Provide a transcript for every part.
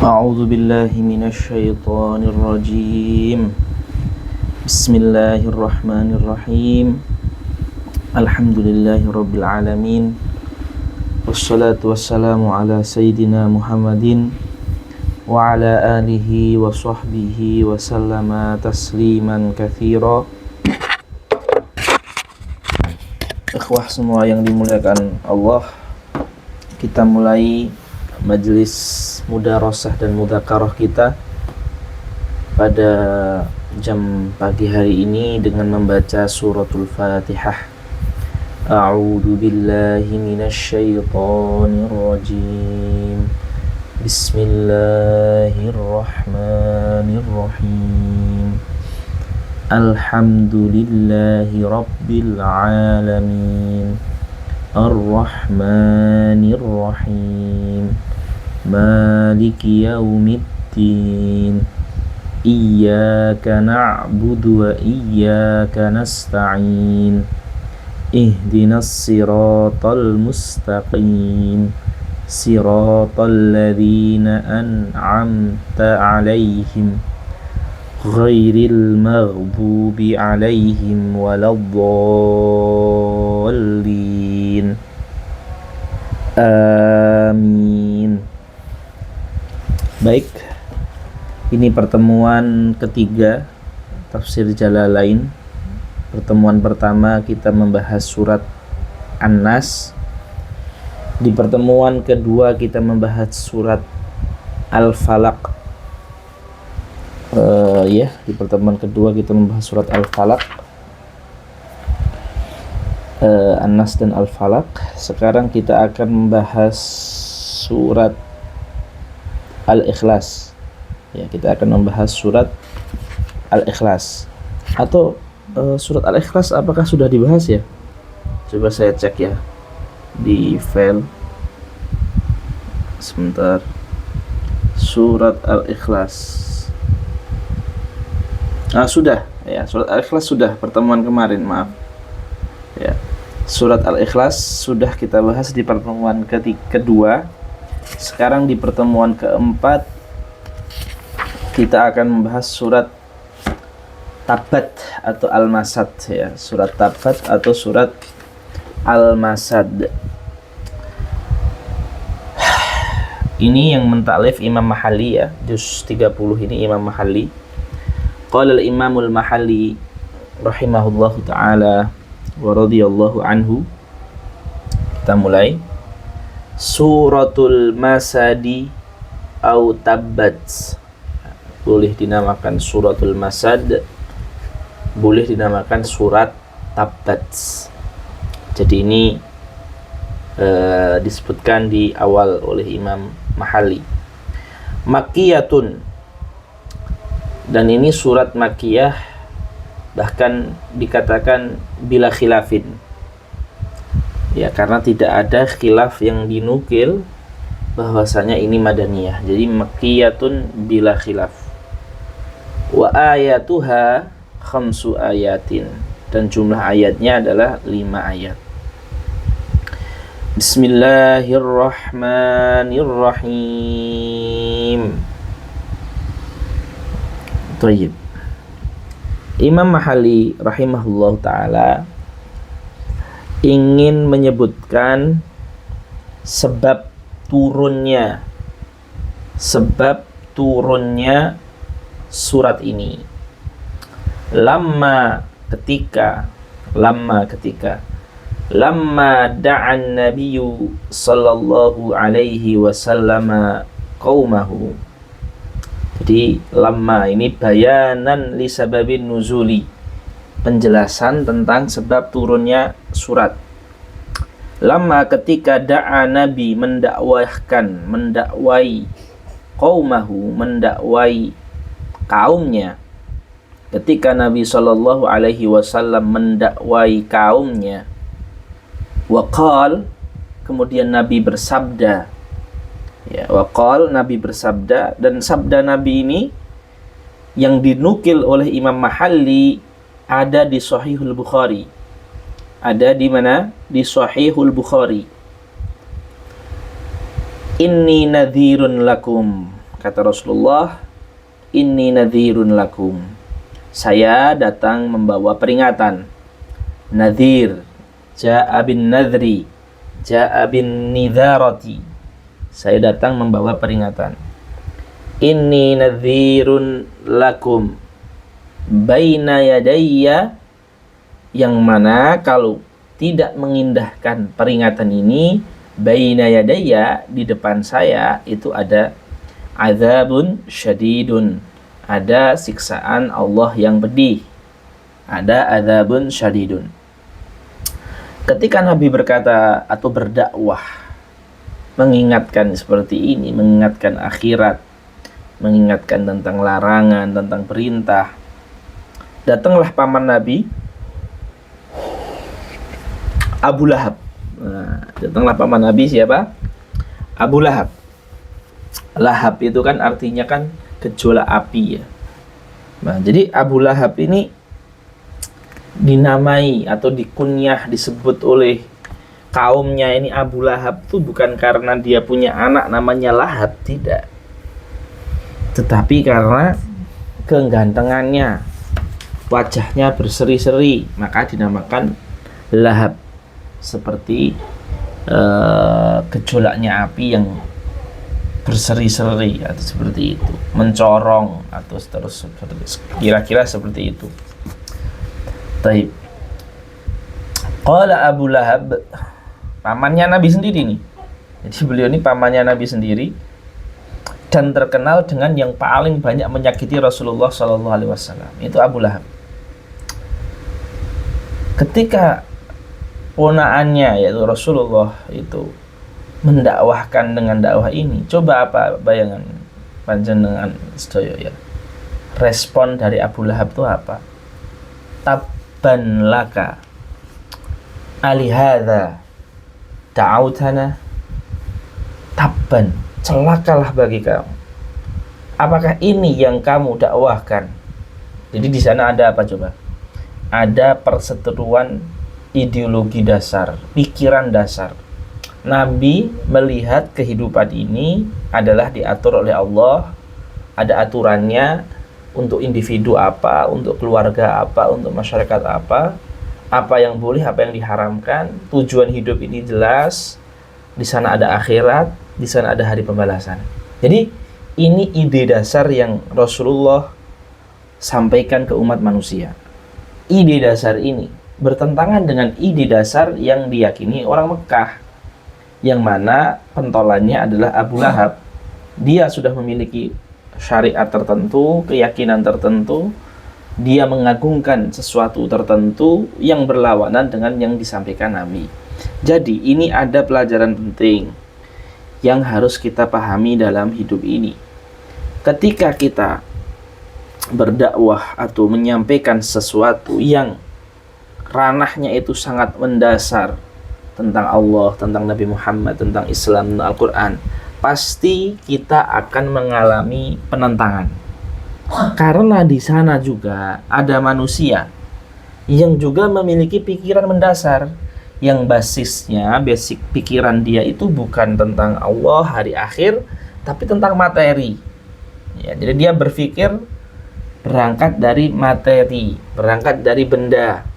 أعوذ بالله من الشيطان الرجيم. بسم الله الرحمن الرحيم. الحمد لله رب العالمين، والصلاة والسلام على سيدنا محمد وعلى آله وصحبه وسلم تسليما كثيرا. Ikhwah semua yang dimuliakan Allah, kita mulai majelis mudarasah dan mudzakarah kita pada jam pagi hari ini dengan membaca suratul Fatihah. A'udzu billahi minasy syaithanir rajim. Bismillahirrahmanirrahim. Alhamdulillahi rabbil alamin. Ar-Rahmanir Rahim. Maliki yaumiddin. Iyyaka na'budu wa iyyaka nasta'in. Ihdinas siratal mustaqim. Siratal ladzina an'amta 'alaihim ghairil maghdubi 'alaihim waladdallin. Amin. Baik, ini pertemuan ketiga Tafsir Jalalain. Pertemuan pertama kita membahas surat An-Nas. Di pertemuan kedua kita membahas surat Al-Falaq. Di pertemuan kedua kita membahas surat Al-Falaq, An-Nas dan Al-Falaq. Sekarang kita akan membahas surat Al-Ikhlas. Kita akan membahas surat Al-Ikhlas. Atau surat Al-Ikhlas apakah sudah dibahas ya? Coba saya cek ya di file. Sebentar. Surat Al-Ikhlas. Sudah ya, surat Al-Ikhlas sudah pertemuan kemarin, maaf. Ya. Surat Al-Ikhlas sudah kita bahas di pertemuan kedua. Sekarang di pertemuan keempat kita akan membahas surat Tabbat atau Al-Masad ya, surat Tabbat atau surat Al-Masad. Ini yang mentaklif Imam Mahalli ya, juz 30 ini Imam Mahalli. Qala al-Imamul Mahalli rahimahullahu taala wa radhiyallahu anhu. Kita mulai. Suratul Masadi au Tabbat. Boleh dinamakan suratul Masad, boleh dinamakan surat Tabbat. Jadi ini disebutkan di awal oleh Imam Mahalli. Makkiyatun. Dan ini surat Makkiyah, bahkan dikatakan bila khilafin. Ya, karena tidak ada khilaf yang dinukil bahwasanya ini Madaniyah. Jadi Makkiyatun bila khilaf. Wa ayatuha khamsu ayatin. Dan jumlah ayatnya adalah 5 ayat. Bismillahirrahmanirrahim. Tayyib. Imam Mahalli rahimahullah ta'ala ingin menyebutkan sebab turunnya surat ini. Lamma ketika da'an nabiyyu sallallahu alaihi wasallam qaumahu. Jadi lamma ini bayanan li sababin nuzuli, penjelasan tentang sebab turunnya surat. Lamma ketika da'a nabi mendakwai qaumahu, mendakwai kaumnya. Ketika Nabi sallallahu alaihi wasallam mendakwai kaumnya, waqal, kemudian Nabi bersabda. Ya, waqal, Nabi bersabda, dan sabda Nabi ini yang dinukil oleh Imam Mahalli ada di Sahihul Bukhari. Ada di mana? Di Sahihul Bukhari. Inni nadhirun lakum. Kata Rasulullah, inni nadhirun lakum. Saya datang membawa peringatan. Nadhir, ja'a bin nadhri, ja'a bin nidharati. Saya datang membawa peringatan. Inni nadhirun lakum baina yadayya, yang mana kalau tidak mengindahkan peringatan ini, baina yadayya, di depan saya itu ada azabun syadidun, ada siksaan Allah yang pedih, ada azabun syadidun. Ketika Nabi berkata atau berdakwah mengingatkan seperti ini, mengingatkan akhirat, mengingatkan tentang larangan, tentang perintah, datanglah paman Nabi Abu Lahab. Nah, datanglah paman Nabi siapa? Abu Lahab. Lahab itu kan artinya kan gejolak api ya. Nah, jadi Abu Lahab ini dinamai atau dikunyah, disebut oleh kaumnya ini Abu Lahab itu bukan karena dia punya anak namanya Lahab, tidak. Tetapi karena kegantengannya, wajahnya berseri-seri, maka dinamakan Lahab. Seperti gejolaknya api yang berseri-seri atau seperti itu, mencorong atau terus kira-kira seperti itu. Taib. Qala Abu Lahab, pamannya Nabi sendiri nih. Jadi beliau ini pamannya Nabi sendiri dan terkenal dengan yang paling banyak menyakiti Rasulullah SAW. Itu Abu Lahab. Ketika ponaannya yaitu Rasulullah itu mendakwahkan dengan dakwah ini, coba apa bayangan panjenengan sedaya ya? Respon dari Abu Lahab itu apa? Tabban laka alihadza da'autana, tabban, celakalah bagi kamu. Apakah ini yang kamu dakwahkan? Jadi di sana ada apa coba? Ada perseteruan ideologi dasar, pikiran dasar. Nabi melihat kehidupan ini adalah diatur oleh Allah, ada aturannya untuk individu apa, untuk keluarga apa, untuk masyarakat apa yang boleh, apa yang diharamkan. Tujuan hidup ini jelas. Di sana ada akhirat, di sana ada hari pembalasan. Jadi ini ide dasar yang Rasulullah sampaikan ke umat manusia. Ide dasar ini bertentangan dengan ide dasar yang diyakini orang Mekah, yang mana pentolannya adalah Abu Lahab. Dia sudah memiliki syariat tertentu, keyakinan tertentu, dia mengagungkan sesuatu tertentu yang berlawanan dengan yang disampaikan Nabi. Jadi ini ada pelajaran penting yang harus kita pahami dalam hidup ini. Ketika kita berdakwah atau menyampaikan sesuatu yang ranahnya itu sangat mendasar tentang Allah, tentang Nabi Muhammad, tentang Islam, tentang Al-Quran, pasti kita akan mengalami penentangan. Karena di sana juga ada manusia yang juga memiliki pikiran mendasar, yang basisnya, basic pikiran dia itu bukan tentang Allah, hari akhir, tapi tentang materi. Ya, jadi dia berpikir berangkat dari materi, berangkat dari benda,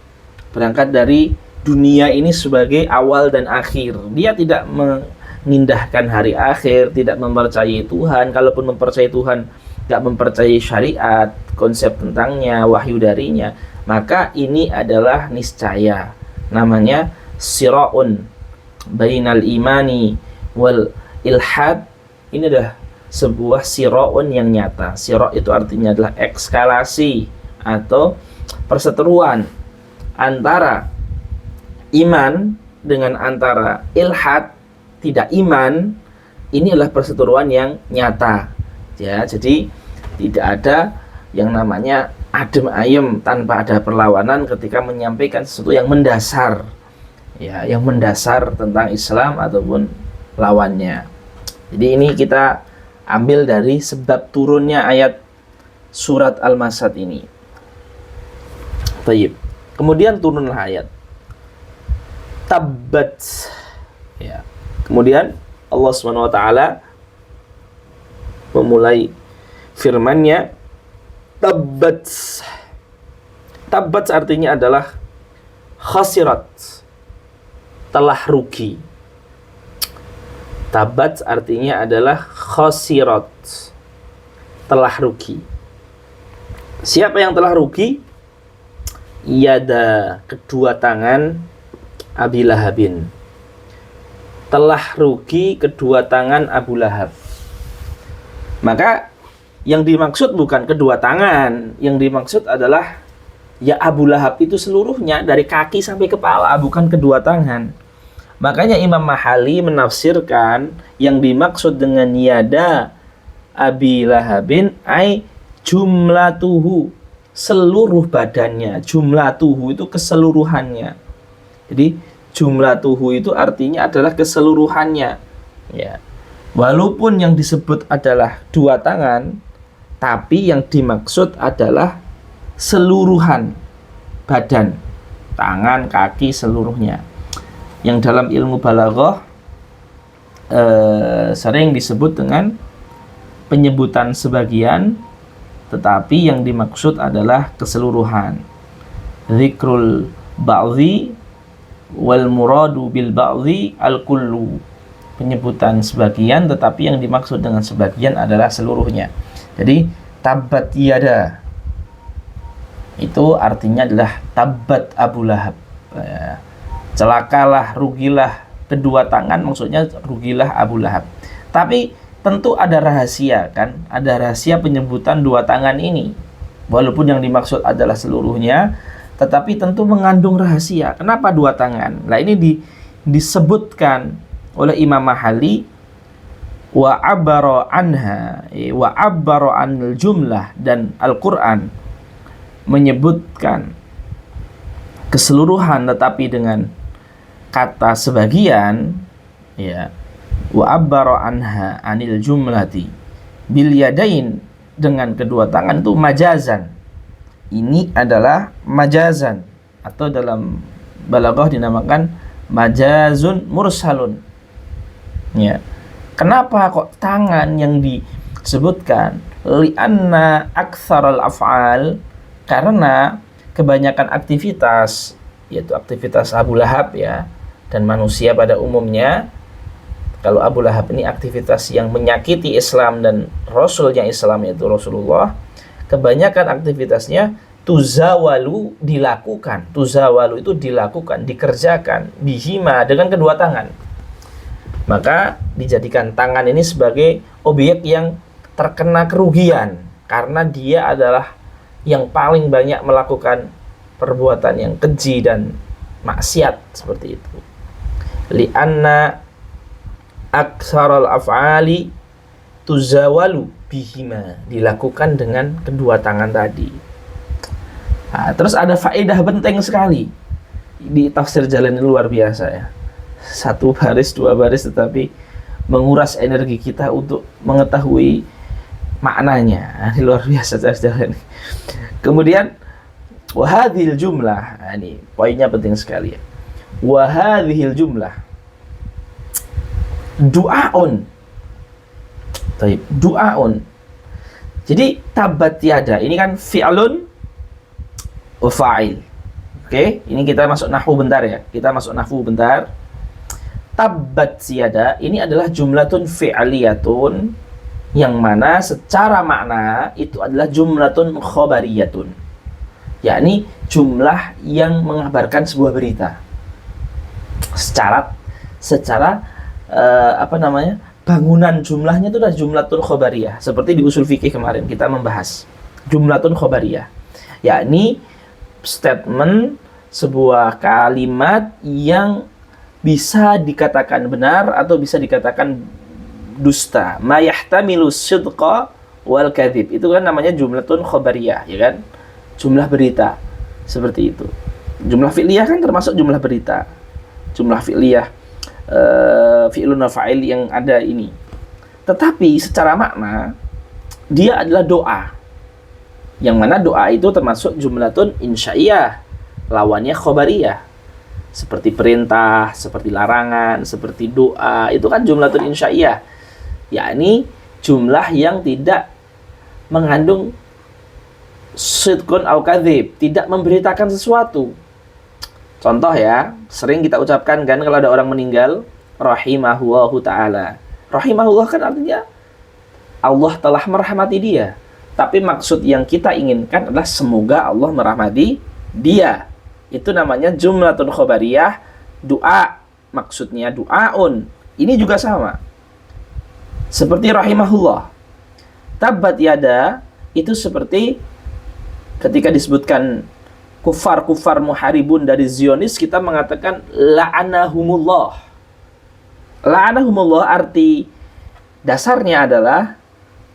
berangkat dari dunia ini sebagai awal dan akhir. Dia tidak mengindahkan hari akhir, tidak mempercayai Tuhan. Kalaupun mempercayai Tuhan, tidak mempercayai syariat, konsep tentangnya, wahyu darinya, maka ini adalah niscaya. Namanya sira'un bainal imani wal ilhad. Ini adalah sebuah sira'un yang nyata. Sira' itu artinya adalah ekskalasi atau perseteruan antara iman dengan antara ilhad, tidak iman. Ini adalah perseteruan yang nyata ya. Jadi tidak ada yang namanya adem ayem tanpa ada perlawanan ketika menyampaikan sesuatu yang mendasar ya, yang mendasar tentang Islam ataupun lawannya. Jadi ini kita ambil dari sebab turunnya ayat surat Al-Masad ini. Baik. Kemudian turunlah ayat Tabbat ya. Kemudian Allah SWT memulai firman-Nya, tabbat. Tabbat artinya adalah khasirat, telah rugi. Tabbat artinya adalah khasirat, telah rugi. Siapa yang telah rugi? Yada, kedua tangan Abi Lahabin. Telah rugi kedua tangan Abu Lahab. Maka yang dimaksud bukan kedua tangan, yang dimaksud adalah ya Abu Lahab itu seluruhnya dari kaki sampai kepala, bukan kedua tangan. Makanya Imam Mahali menafsirkan yang dimaksud dengan yada Abi Lahabin ai jumlatuhu, seluruh badannya. Jumlatuhu itu keseluruhannya. Jadi jumlatuhu itu artinya adalah keseluruhannya. Ya. Walaupun yang disebut adalah dua tangan, tapi yang dimaksud adalah seluruhan badan, tangan, kaki, seluruhnya. Yang dalam ilmu balaghah sering disebut dengan penyebutan sebagian, tetapi yang dimaksud adalah keseluruhan. Zikrul ba'dhi wal muradu bil ba'dhi al kullu. Penyebutan sebagian, tetapi yang dimaksud dengan sebagian adalah seluruhnya. Jadi tabbat yada itu artinya adalah tabbat Abu Lahab. Celakalah, rugilah kedua tangan, maksudnya rugilah Abu Lahab. Tapi tentu ada rahasia kan? Ada rahasia penyebutan dua tangan ini. Walaupun yang dimaksud adalah seluruhnya, tetapi tentu mengandung rahasia. Kenapa dua tangan? Nah, ini disebutkan oleh Imam Mahali wa abbara anha wa abbara anil jumlah, dan Al-Qur'an menyebutkan keseluruhan tetapi dengan kata sebagian, ya, wa abbara anha anil jumlati bil yadain, dengan kedua tangan itu majazan. Ini adalah majazan, atau dalam balaghah dinamakan majazun mursalun. Ya. Kenapa kok tangan yang disebutkan? Li'anna aktsaral af'al, karena kebanyakan aktivitas, yaitu aktivitas Abu Lahab ya, dan manusia pada umumnya. Kalau Abu Lahab ini aktivitas yang menyakiti Islam dan Rasulnya Islam, yaitu Rasulullah, kebanyakan aktivitasnya tuzawalu, dilakukan. Tuzawalu itu dilakukan, dikerjakan, bihima, dengan kedua tangan. Maka dijadikan tangan ini sebagai objek yang terkena kerugian, karena dia adalah yang paling banyak melakukan perbuatan yang keji dan maksiat seperti itu. Li'anna aksaral af'ali tuzawalu bihima, dilakukan dengan kedua tangan tadi. Nah, terus ada faedah penting sekali di tafsir Jalalain, luar biasa ya. Satu baris, dua baris, tetapi menguras energi kita untuk mengetahui maknanya. Ini luar biasa tafsir Jalalain. Kemudian wahadhil jumlah, nah, ini poinnya penting sekali ya. Wahadhil jumlah du'aun. Baik, du'aun. Jadi tabat yada ini kan fi'lun wa fa'il. Oke, ini kita masuk nahwu bentar ya. Kita masuk nahwu bentar. Tabat yada ini adalah jumlatun fi'liyatun, yang mana secara makna itu adalah jumlatun khabariyatun, yakni jumlah yang mengabarkan sebuah berita. Secara bangunan jumlahnya itu adalah jumlatun khabariyah. Seperti di usul fikih kemarin kita membahas jumlatun khabariyah, yakni statement, sebuah kalimat yang bisa dikatakan benar atau bisa dikatakan dusta. Ma yahtamilu sidqa wal kadhib, itu kan namanya jumlatun khabariyah, ya kan? Jumlah berita seperti itu. Jumlah fi'liyah kan termasuk jumlah berita. Jumlah fi'liyah fi'lun wa fa'il yang ada ini. Tetapi secara makna dia adalah doa. Yang mana doa itu termasuk jumlatun insya'iyah, lawannya khabariyah. Seperti perintah, seperti larangan, seperti doa, itu kan jumlatun insya'iyah. Yakni jumlah yang tidak mengandung sidqun au kadzib, tidak memberitakan sesuatu. Contoh ya, sering kita ucapkan kan kalau ada orang meninggal, rahimahullahu ta'ala. Rahimahullah kan artinya Allah telah merahmati dia. Tapi maksud yang kita inginkan adalah semoga Allah merahmati dia. Itu namanya jumlatun khobariyah, doa. Maksudnya doaun. Ini juga sama. Seperti rahimahullah. Tabbat yada itu seperti ketika disebutkan kufar-kufar muharibun dari Zionis, kita mengatakan la'anahumullah. La'anahumullah arti dasarnya adalah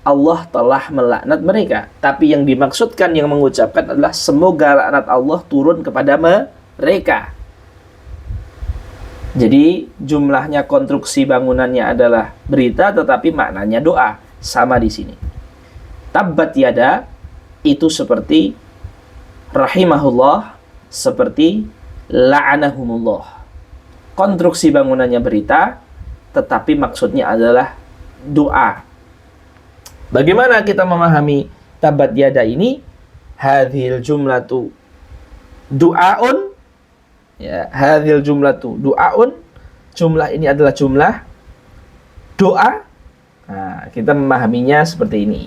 Allah telah melaknat mereka. Tapi yang dimaksudkan, yang mengucapkan adalah semoga laknat Allah turun kepada mereka. Jadi jumlahnya, konstruksi bangunannya adalah berita, tetapi maknanya doa. Sama di sini. Tabbat yada itu seperti rahimahullah, seperti la'anahumullah. Konstruksi bangunannya berita, tetapi maksudnya adalah doa. Bagaimana kita memahami tabbat yada ini? Hadhil jumlatu du'aun. Ya, hadhil jumlatu du'aun. Jumlah ini adalah jumlah doa. Nah, kita memahaminya seperti ini.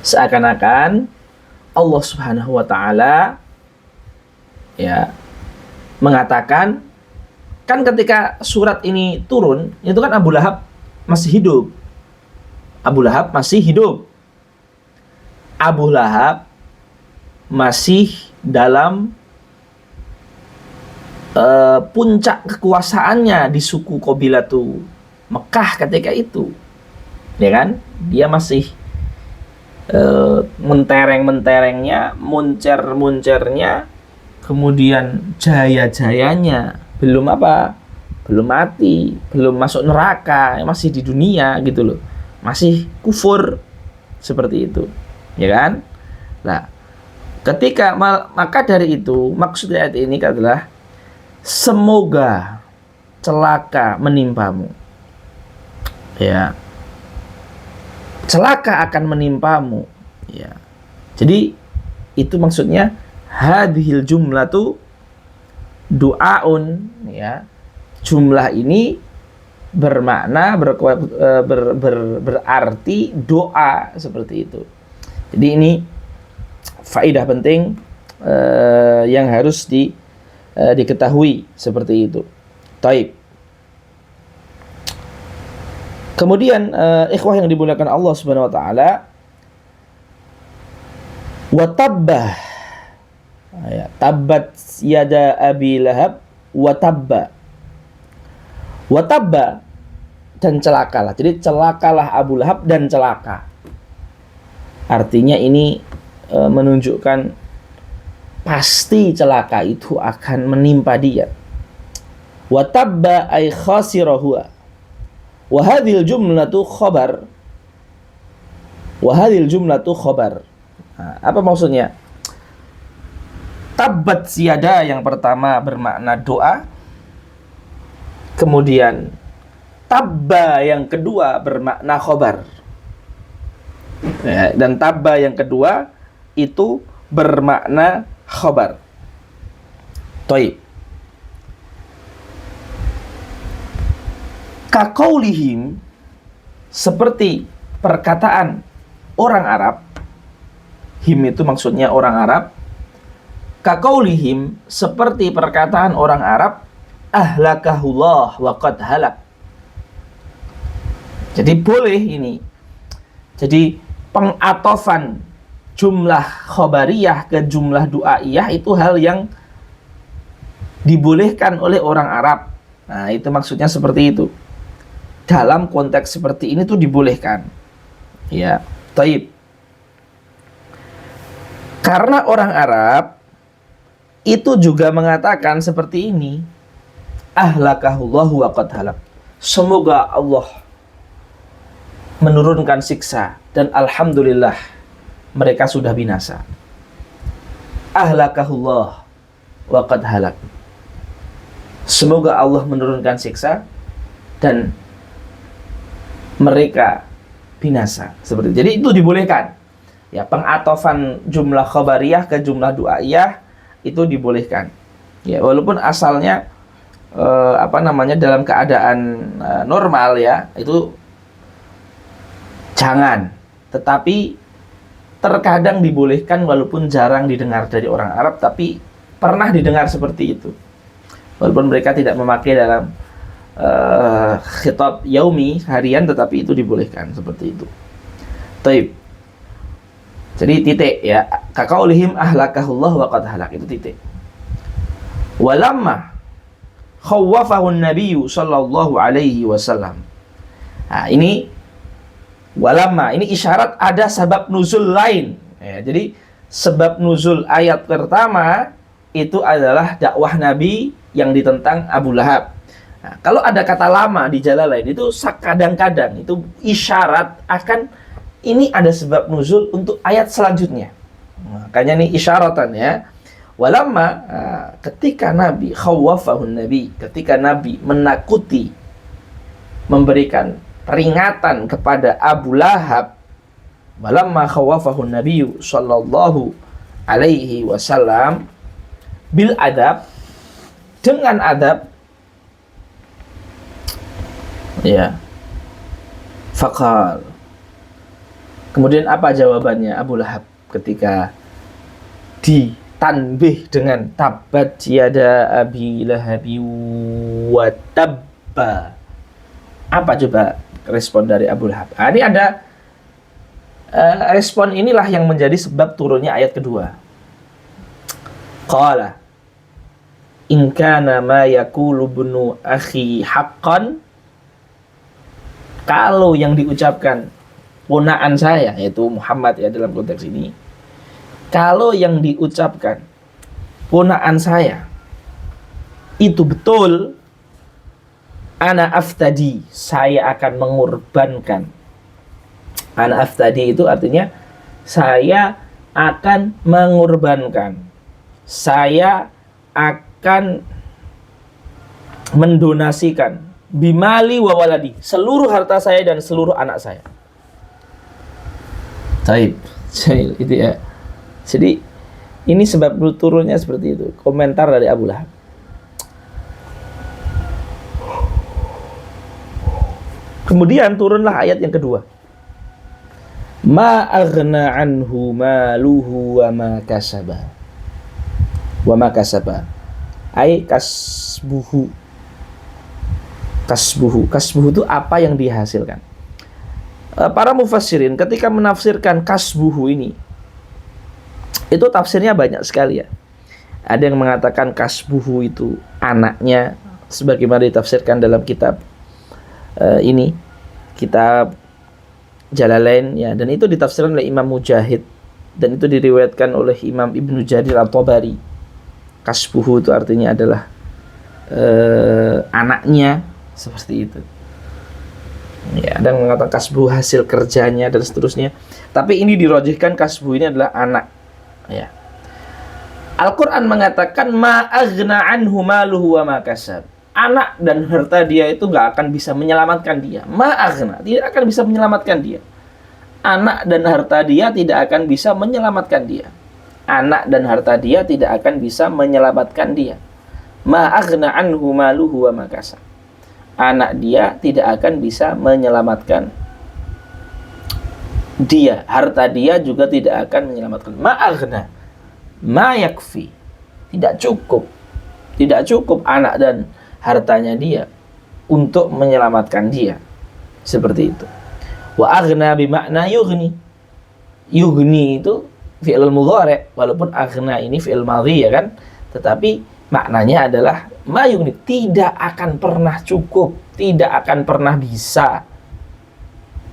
Seakan-akan Allah Subhanahu wa taala ya mengatakan, kan ketika surat ini turun, itu kan Abu Lahab masih hidup. Abu Lahab masih hidup. Abu Lahab masih dalam puncak kekuasaannya di suku Qabilatu Mekah ketika itu. Ya kan? Dia masih mentereng-menterengnya, muncer-muncernya, kemudian jaya-jayanya. Belum apa? Belum mati, belum masuk neraka, masih di dunia gitu loh. Masih kufur seperti itu, ya kan? Nah, ketika maka dari itu maksud ayat ini adalah semoga celaka menimpamu, ya, celaka akan menimpamu, ya. Jadi itu maksudnya hadhil jumlatu du'aun, ya. Jumlah ini bermakna berarti doa, seperti itu. Jadi ini faedah penting yang harus diketahui seperti itu. Taib. Kemudian ikhwah yang dimuliakan Allah Subhanahu wa taala, wa tabbah. Ya, tabbat yada abi lahab wa tabba. Wa tabba, dan celakalah. Jadi celakalah Abu Lahab dan celaka. Artinya ini menunjukkan pasti celaka itu akan menimpa dia. Wa tabba ay khasirahu. Wa hadhil jumlatu khabar. Wa hadhil jumlatu khabar. Nah, apa maksudnya? Tabbat yada yang pertama bermakna doa. Kemudian tabba yang kedua bermakna khobar, ya, dan tabba yang kedua itu bermakna khobar. Taib. Kaqaulihim, seperti perkataan orang Arab. Him itu maksudnya orang Arab. Kaqaulihim, seperti perkataan orang Arab, ahlakahullah wa qad halak. Jadi boleh ini. Jadi pengatofan jumlah khobariyah ke jumlah du'aiyah itu hal yang dibolehkan oleh orang Arab. Nah, itu maksudnya seperti itu. Dalam konteks seperti ini tuh dibolehkan. Ya, taib. Karena orang Arab itu juga mengatakan seperti ini. Ahlakahullahu wa qad halak. Semoga Allah menurunkan siksa, dan alhamdulillah mereka sudah binasa. Ahlakahullah wa qad halak. Semoga Allah menurunkan siksa dan mereka binasa. Seperti itu. Jadi itu dibolehkan. Ya, pengatofan jumlah khabariyah ke jumlah du'aiyah itu dibolehkan. Ya, walaupun asalnya dalam keadaan normal ya, itu jangan. Tetapi terkadang dibolehkan walaupun jarang didengar dari orang Arab, tapi pernah didengar seperti itu. Walaupun mereka tidak memakai dalam khitab yaumi harian, tetapi itu dibolehkan seperti itu. Taib. Jadi titik ya. Kaqaulihim ahlakahullah wa qad halak, itu titik. Walamma khawwafahu an-nabiyyu sallallahu alaihi wasallam. Nah, ini walamma, ini isyarat ada sebab nuzul lain. Ya, jadi sebab nuzul ayat pertama itu adalah dakwah Nabi yang ditentang Abu Lahab. Nah, kalau ada kata lama di Jalalain itu kadang-kadang itu isyarat akan ini ada sebab nuzul untuk ayat selanjutnya. Makanya ini isyaratan ya. Walamma, ketika Nabi khawwafahun Nabi, ketika Nabi menakuti, memberikan peringatan kepada Abu Lahab, walamma khawwafahun Nabi sallallahu alaihi wasallam bil adab, dengan adab ya, faqal, kemudian apa jawabannya Abu Lahab ketika ditanbih dengan tabbat yada abi lahabi wa tabba? Apa coba respon dari Abu Lahab? Nah, ini ada respon inilah yang menjadi sebab turunnya ayat kedua. Qala in kana ma yaqulu ibnu akhi haqqan, kalau yang diucapkan ponaan saya, yaitu Muhammad ya dalam konteks ini, kalau yang diucapkan ponaan saya itu betul, ana aftadi, saya akan mengorbankan. Ana aftadi itu artinya saya akan mengorbankan, saya akan mendonasikan bimali wa waladi, seluruh harta saya dan seluruh anak saya. Taib. Itu ya. Jadi ini sebab turunnya seperti itu. Komentar dari Abu Lahab. Kemudian turunlah ayat yang kedua. Ma aghna anhu maluhu wa ma kasaba. Wa ma kasaba. Ai kasbuhu. Kasbuhu. Kasbuhu itu apa yang dihasilkan. Para mufassirin ketika menafsirkan kasbuhu ini, itu tafsirnya banyak sekali ya. Ada yang mengatakan kasbuhu itu anaknya, sebagaimana ditafsirkan dalam kitab ini, kitab Jalalain ya, dan itu ditafsirkan oleh Imam Mujahid, dan itu diriwayatkan oleh Imam Ibnu Jarir At-Tabari. Kasbuhu itu artinya adalah anaknya, seperti itu. Ya, ada yang mengatakan kasbu hasil kerjanya dan seterusnya. Tapi ini dirojihkan kasbu ini adalah anak. Ya. Al-Quran mengatakan ma aghna anhu maluhu wa ma kasab. Anak dan harta dia itu nggak akan bisa menyelamatkan dia. Ma aghna, tidak akan bisa menyelamatkan dia. Anak dan harta dia tidak akan bisa menyelamatkan dia. Anak dan harta dia tidak akan bisa menyelamatkan dia. Ma aghna anhu maluhu wa ma kasab. Anak dia tidak akan bisa menyelamatkan dia, harta dia juga tidak akan menyelamatkan. Ma'aghna, ma yakfi, tidak cukup anak dan hartanya dia untuk menyelamatkan dia, seperti itu. Wa aghna bimakna yughni. Yughni itu fi'il mudhari', walaupun aghna ini fi'il madhi ya kan, tetapi maknanya adalah mayung, tidak akan pernah cukup, tidak akan pernah bisa,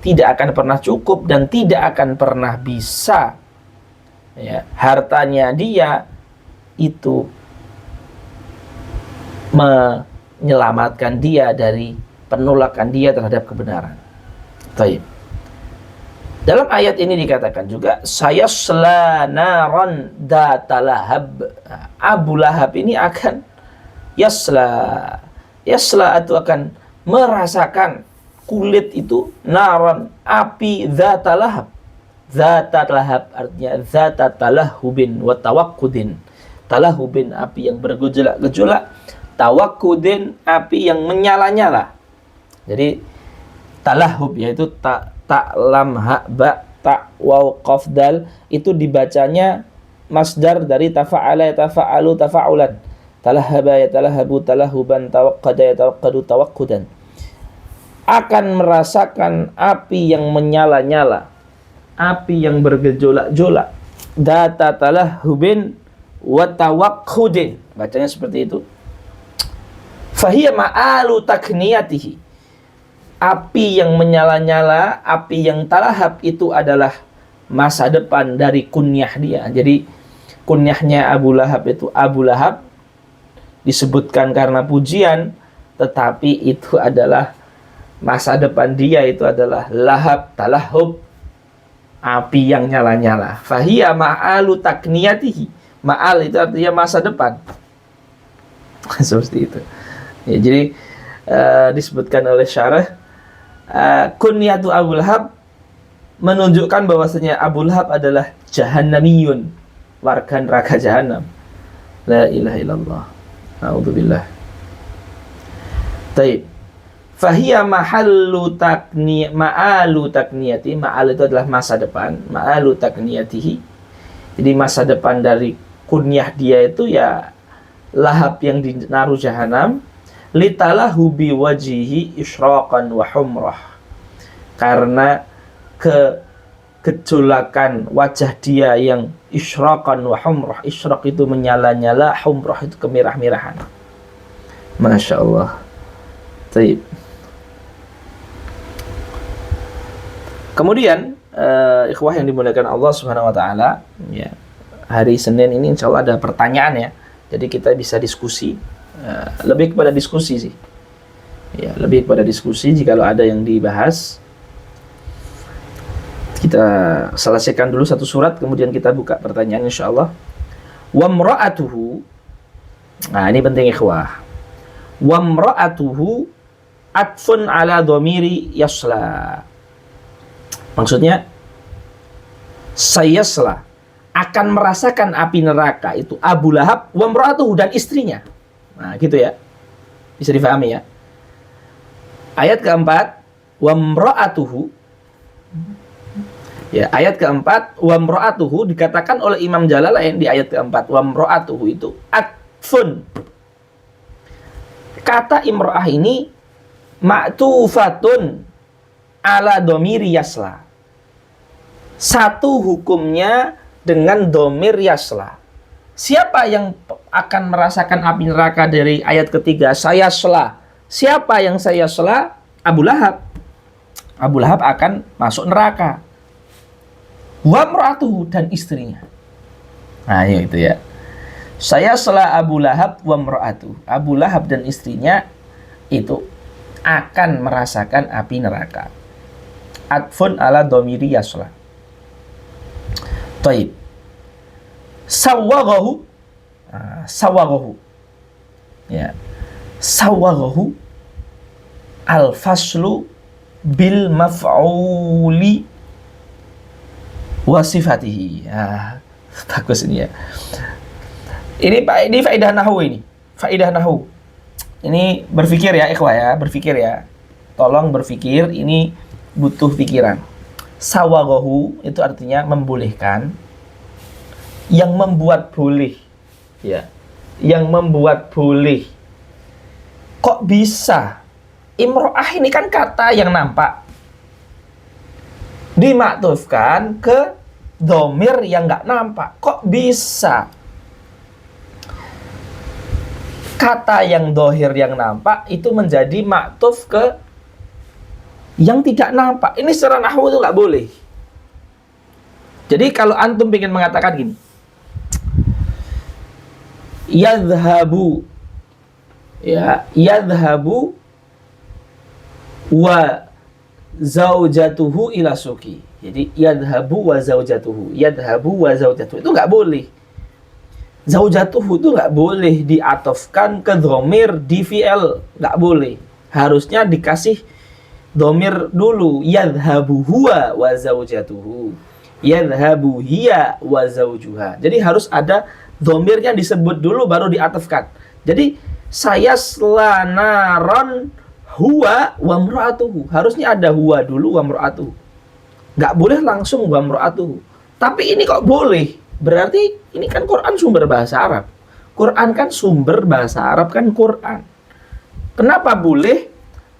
tidak akan pernah cukup dan tidak akan pernah bisa ya, hartanya dia itu menyelamatkan dia dari penolakan dia terhadap kebenaran. Baik. Dalam ayat ini dikatakan juga sayasla naran datalahab. Abu Lahab ini akan yasla atau akan merasakan kulit itu naron, api dzata lahab. Dzata lahab artinya dzata talahubin wa tawakkudin. Talahubin api yang bergejolak-gejolak, tawakkudin api yang menyala-nyala. Jadi talahub yaitu ta lam ha ba ta waw qaf dal itu dibacanya masdar dari tafa'ala yatafa'alu tafa'ulan. Talahaba yatalahabu talahuban, tawaqqada yatawaqqadu tawakkudan. Akan merasakan api yang menyala-nyala, api yang bergejolak-jolak. Data talahubin wa tawakkudin. Bacanya seperti itu. Fahiya ma'alu takniyatihi. Api yang menyala-nyala, api yang talahab itu adalah masa depan dari kunyah dia. Jadi kunyahnya Abu Lahab itu Abu Lahab disebutkan karena pujian, tetapi itu adalah masa depan dia, itu adalah lahab, talahub, api yang nyala-nyala. Fahiya ma'alu takniyatihi. Ma'al itu artinya masa depan. Seperti itu. Ya, jadi disebutkan oleh syarah kunyatu Abu Lahab menunjukkan bahwasanya Abu Lahab adalah jahannamiyun, warga neraka jahanam. La ilaha illallah. A'udzubillah. Taib. Fahiya ma'alu takniyati. Ma'al itu adalah masa depan. Ma'alu takniyatihi. Jadi masa depan dari kunyah dia itu ya lahab yang dinaruh jahanam. Litalahu biwajihi isyraqan wa humrah. Karena kegejolakan wajah dia yang isyraqan wa humrah. Isyraq itu menyala-nyala, humrah itu kemerah-merahan. Masya Allah. Taib. Kemudian ikhwah yang dimuliakan Allah Subhanahu wa taala, ya. Hari Senin ini insya Allah ada pertanyaan ya. Jadi kita bisa diskusi. Lebih kepada diskusi sih. Ya, lebih kepada diskusi jikalau ada yang dibahas. Kita selesaikan dulu satu surat, kemudian kita buka pertanyaan insyaallah. Wa mra'atuhu. Nah, ini penting ikhwah. Wa mra'atuhu atfun ala dhamiri yasla. Maksudnya sayasla akan merasakan api neraka itu Abu Lahab wa mra'atuhu dan istrinya. Nah, gitu ya. Bisa difahami ya. Ayat keempat wa mra'atuhu. Ya, ayat keempat wa mra'atuhu dikatakan oleh Imam Jalalain di ayat keempat wa mra'atuhu itu atfun. Kata imra'ah ini ma'tufatun ala dhamiri yasla. Satu hukumnya dengan dhamir yasla. Siapa yang akan merasakan api neraka dari ayat ketiga? Saya sela. Siapa yang saya sela? Abu Lahab. Abu Lahab akan masuk neraka. Wa mra'atuhu dan istrinya. Nah, ya itu ya. Saya sela Abu Lahab wa mra'atuhu. Abu Lahab dan istrinya itu akan merasakan api neraka. Atfun ala dhamiri yasla. Taib. Sawwaghahu. Sawwaghahu. Ya. Sawwaghahu al-faslu bil maf'uli wa sifatihi. Bagus ini ya. Ini faedah nahwu ini. Faedah nahwu. Ini berpikir ya ikhwah ya, berpikir ya. Tolong berpikir, ini butuh pikiran. Sawwaghahu itu artinya membolehkan, yang membuat boleh, ya, yang membuat boleh. Kok bisa? Imro'ah ini kan kata yang nampak, dimaktufkan ke dhamir yang nggak nampak. Kok bisa? Kata yang dohir yang nampak itu menjadi maktuf ke yang tidak nampak. Ini secara nahwu itu nggak boleh. Jadi kalau antum ingin mengatakan gini, yadhhabu, ya, yadhhabu wa zaujatuhu ila suki. Jadi yadhhabu wa zaujatuhu, yadhhabu wa zaujatuhu itu nggak boleh. Zaujatuhu itu nggak boleh diatofkan ke dhamir di fi'il, nggak boleh. Harusnya dikasih Domir dulu, yadhabu huwa wa zaujatuhu, yadhabu hiya wa zaujuha. Jadi harus ada domirnya disebut dulu baru diatafkan. Jadi saya selanaron huwa wa mra'atuhu. Harusnya ada huwa dulu wa mra'atuhu. Nggak boleh langsung wa mra'atuhu. Tapi ini kok boleh? Berarti ini kan Quran sumber bahasa Arab. Quran kan sumber bahasa Arab kan Quran. Kenapa boleh?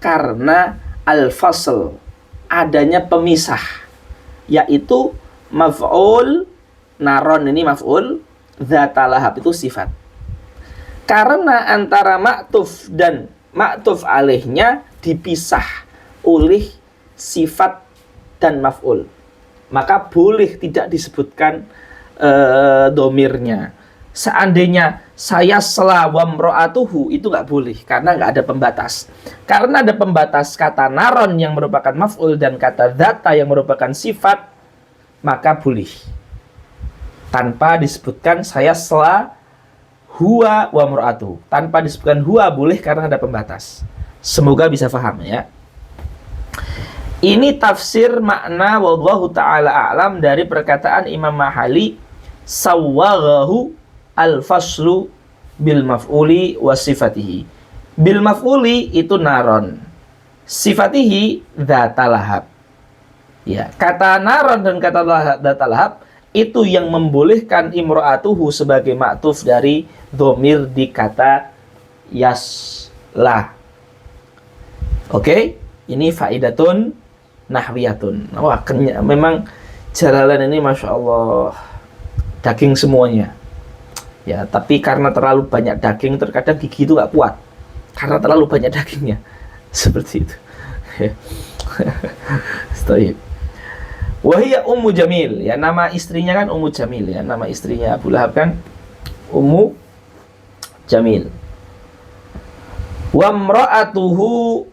Karena al-fasl, adanya pemisah, yaitu maf'ul, naron ini maf'ul, dzatalahab itu sifat. Karena antara ma'tuf dan ma'tuf alaihnya dipisah oleh sifat dan maf'ul, maka boleh tidak disebutkan domirnya. Seandainya saya selawam ro'atuhu, itu nggak boleh karena nggak ada pembatas. Karena ada pembatas kata naron yang merupakan maf'ul dan kata dzata yang merupakan sifat, maka boleh tanpa disebutkan saya sela huwa wa mra'atuhu. Tanpa disebutkan huwa boleh karena ada pembatas. Semoga bisa paham ya. Ini tafsir makna wallahu ta'ala a'lam dari perkataan Imam Mahali, sawwaghahu al-faslu bil maf'uli wa sifatihi. Bil maf'uli itu naron, sifatihi dzatalahab. Ya, kata naron dan kata dzatalahab itu yang membolehkan imra'atuhu sebagai ma'tuf dari dhamir di kata yaslah. Oke, ini faidatun nahwiyatun. Wah, memang Jalalain ini Masya Allah daging semuanya. Ya, tapi karena terlalu banyak daging, terkadang gigi itu nggak kuat karena terlalu banyak dagingnya. Seperti itu. Stop. Wahia Ummu Jamil, ya, nama istrinya kan Ummu Jamil, ya, nama istrinya Abu Lahab kan Ummu Jamil. Wa mra'atuhu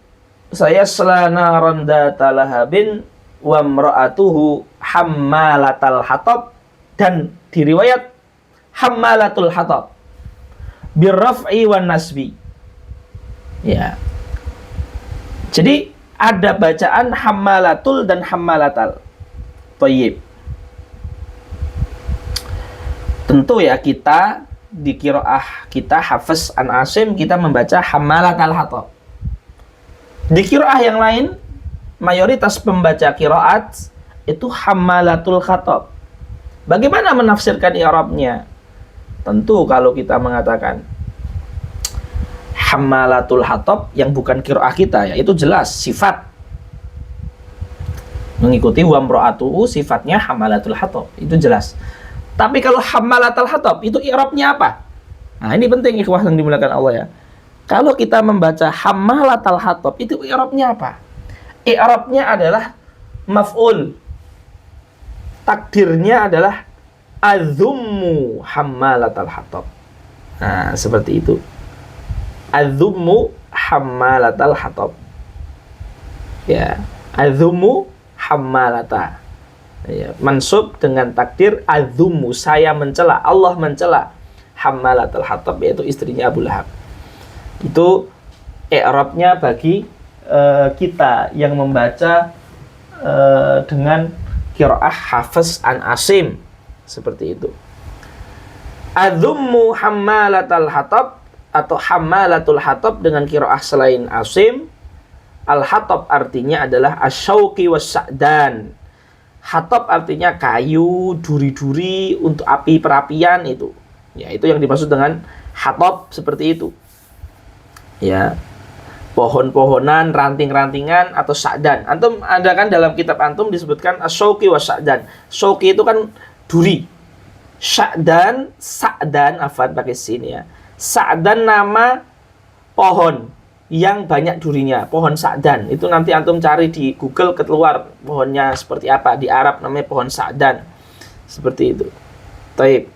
sayasla naran dzata lahabin wa mra'atuhu hammalatal hatab, dan di riwayat hammalatul hatab birraf'i wan nasbi. Ya. Jadi ada bacaan hammalatul dan hammalatal. Thayyib. Tentu ya, kita di qiraah kita Hafiz an Asim kita membaca hammalatal hatab. Di qiraah yang lain mayoritas pembaca qiraat itu hammalatul khatab. Bagaimana menafsirkan i'rabnya? Tentu kalau kita mengatakan hammalatul hatab yang bukan qiraah kita, ya itu jelas sifat mengikuti wa mra'atuhu, sifatnya hammalatul hatab, itu jelas. Tapi kalau hammalatul hatab itu i'rabnya apa? Nah, ini penting ikhwah yang dimuliakan Allah ya. Kalau kita membaca hammalatul hatab itu i'rabnya apa? I'rabnya adalah maf'ul. Takdirnya adalah azummu hammalatul hatab. Nah, seperti itu. Azummu hammalatul hatab. Ya, azummu hammalata. Ya, mansub dengan takdir azummu, saya mencela, Allah mencela hammalatul hatab, yaitu istrinya Abu Lahab. Itu i'rabnya bagi kita yang membaca dengan qiraah Hafiz an Asim, seperti itu. Adzummu hammalatal hatab atau hammalatul hatab dengan qiraah selain Asim. Al-hatab artinya adalah asyauqi was-sa'dan. Hatab artinya kayu, duri-duri untuk api perapian itu. Ya, itu yang dimaksud dengan hatab, seperti itu. Ya. Pohon-pohonan, ranting-rantingan atau sa'dan. Antum ada kan dalam kitab antum disebutkan asyauqi was-sa'dan. Syauqi itu kan duri. Sa'dan, sa'dan afan pakai sin ya. Sa'dan nama pohon yang banyak durinya, pohon sa'dan. Itu nanti antum cari di Google keluar pohonnya seperti apa. Di Arab namanya pohon sa'dan. Seperti itu. Taib.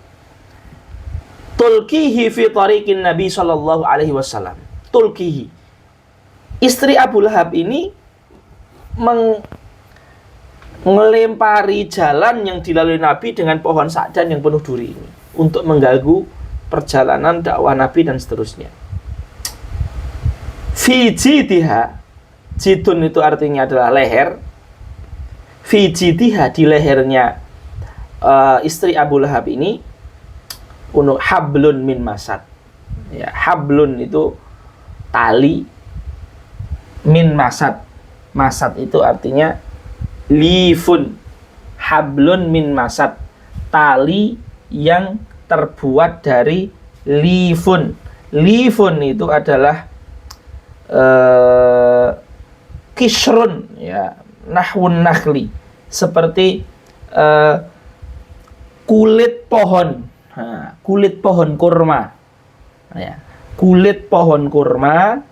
Tulkihi fi tariqin Nabi sallallahu alaihi wasallam. Tulkihi. Istri Abu Lahab ini melempari jalan yang dilalui Nabi dengan pohon sa'dan yang penuh duri ini untuk mengganggu perjalanan dakwah Nabi dan seterusnya. Fi jidha, Jidun itu artinya adalah leher. Fi jidiha, di lehernya istri Abu Lahab ini, hablun min masad. Ya, hablun itu tali, min masad. Masad itu artinya lifun. Hablun min masad, tali yang terbuat dari lifun. Lifun itu adalah kisrun, ya, nahwun nakhli, seperti kulit pohon. Nah, kulit pohon kurma, ya, kulit pohon kurma.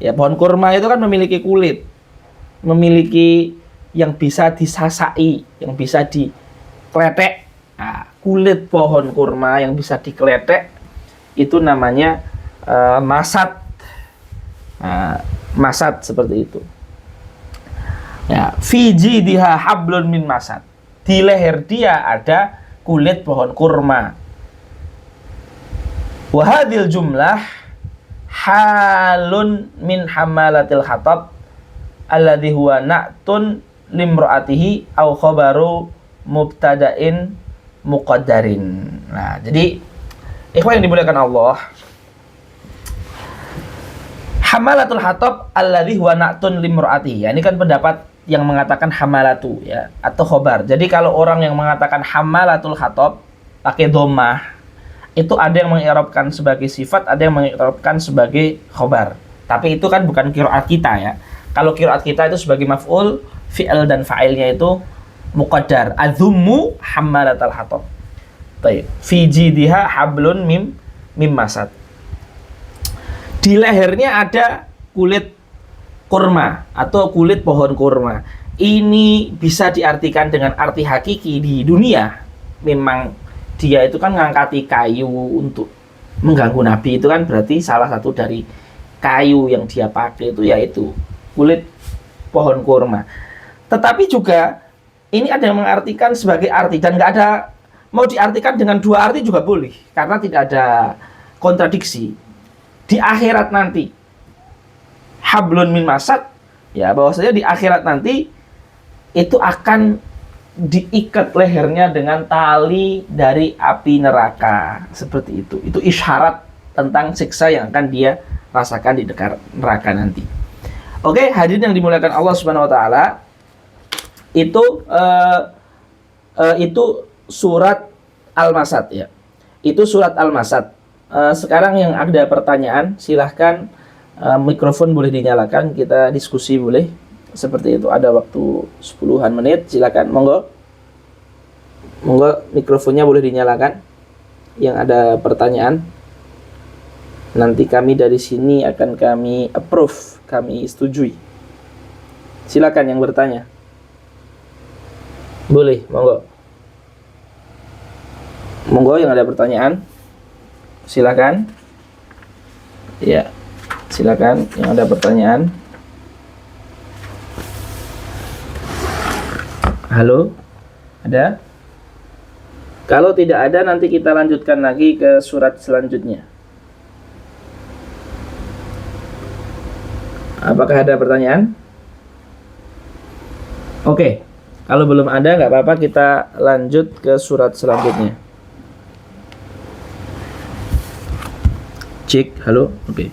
Ya, pohon kurma itu kan memiliki kulit, memiliki yang bisa disasai, yang bisa dikletek. Nah, kulit pohon kurma yang bisa dikletek itu namanya masad. Nah, masad seperti itu. Ya, fi jidiha hablun min masad. Di leher dia ada kulit pohon kurma. Wa hadhil jumlah halun min hamalatil khatab alladhi huwa na'tun limra'atihi au khabaru mubtada'in muqaddarin. Nah, jadi ikhwan yang dimuliakan Allah, hamalatul khatab alladhi huwa na'tun limra'atihi. Ya, ini kan pendapat yang mengatakan hamalatu, ya, atau khobar. Jadi kalau orang yang mengatakan hamalatul khatab pakai dhammah, itu ada yang mengi'rabkan sebagai sifat, ada yang mengi'rabkan sebagai khobar. Tapi itu kan bukan qiraat kita, ya. Kalau qiraat kita itu sebagai maf'ul, fi'il dan fa'ilnya itu muqaddar. Adzummu hammalatal khatab. Baik. Fi jidiha hablun mim masad. Di lehernya ada kulit kurma atau kulit pohon kurma. Ini bisa diartikan dengan arti hakiki di dunia. Memang dia itu kan ngangkati kayu untuk mengganggu Nabi, itu kan berarti salah satu dari kayu yang dia pakai itu yaitu kulit pohon kurma. Tetapi juga ini ada yang mengartikan sebagai arti, dan nggak ada, mau diartikan dengan dua arti juga boleh, karena tidak ada kontradiksi. Di akhirat nanti hablun min masad, ya, bahwasanya di akhirat nanti itu akan diikat lehernya dengan tali dari api neraka, seperti itu. Itu isyarat tentang siksa yang akan dia rasakan di dekat neraka nanti. Oke, hadirin yang dimuliakan Allah Subhanahu wa taala, itu surat Al-Masad, ya. Itu surat Al-Masad. Sekarang yang ada pertanyaan, silahkan mikrofon boleh dinyalakan, kita diskusi boleh. Seperti itu, ada waktu 10-an menit, silakan, monggo mikrofonnya boleh dinyalakan yang ada pertanyaan. Nanti kami dari sini akan kami approve, kami setujui. Silakan yang bertanya, boleh, monggo yang ada pertanyaan, silakan, ya, silakan yang ada pertanyaan. Halo, ada? Kalau tidak ada, nanti kita lanjutkan lagi ke surat selanjutnya. Apakah ada pertanyaan? Oke, kalau belum ada nggak apa-apa, kita lanjut ke surat selanjutnya. Cek, halo, oke.